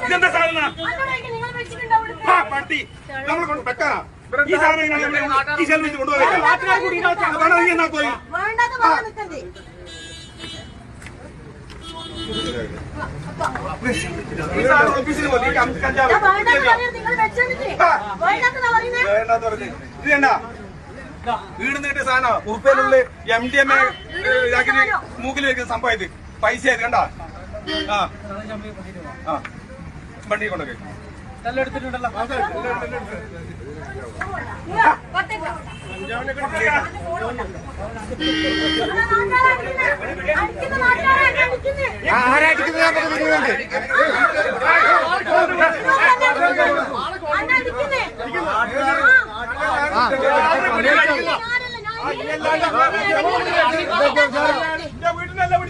ഇതെന്താ സാധനം? പട്ടി നമ്മൾ കൊണ്ട് വെക്കാനാ ഈ സാധനം ഈ ശല്യം കൊണ്ടുപോകാൻ പോയി ഓഫീസിൽ പോയി കഞ്ചാവ് ഇതേണ്ട വീടിന്ന് കിട്ടിയ സാധനം ഉറുപ്പേനുള്ളിൽ MDMA ഇതാക്കി മൂക്കിൽ വെക്കുന്ന സംഭവം ഇത് പൈസ ആയത് കണ്ട വണ്ടി കൊണ്ടൊക്കെ എടുത്തിട്ടുണ്ടല്ലോ വീട്ടിലല്ല